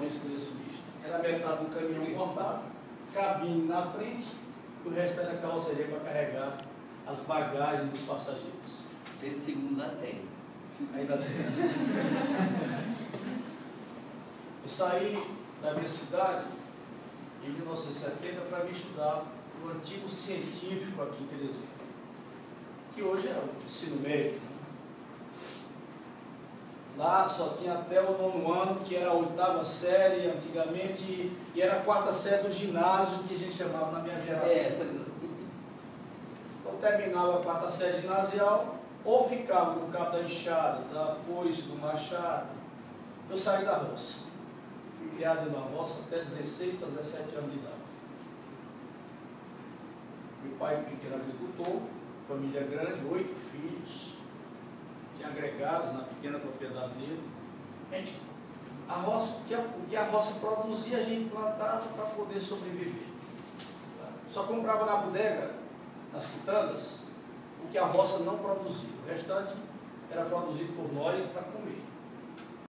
talvez conheçam isso. Era metade do caminhão montado, cabine na frente, e o resto era carroceria para carregar as bagagens dos passageiros. Desde segundo lá tem. Ainda tem. Eu saí da minha cidade em 1970 para me estudar no antigo científico aqui em Teresina, que hoje é o ensino médio. Lá só tinha até o 9º ano, que era a 8ª série antigamente, e era a 4ª série do ginásio, que a gente chamava na minha geração. Então terminava a 4ª série ginasial, ou ficava no cabo da enxada, da foice, do machado. Eu saí da roça. Fui criado na roça até 16 para 17 anos de idade. Meu pai, pequeno agricultor, família grande, 8 filhos, tinha agregados na pequena propriedade dele. Gente, a roça, o que a roça produzia, a gente plantava para poder sobreviver. Só comprava na bodega, nas quitandas, o que a roça não produzia. O restante era produzido por nós para comer.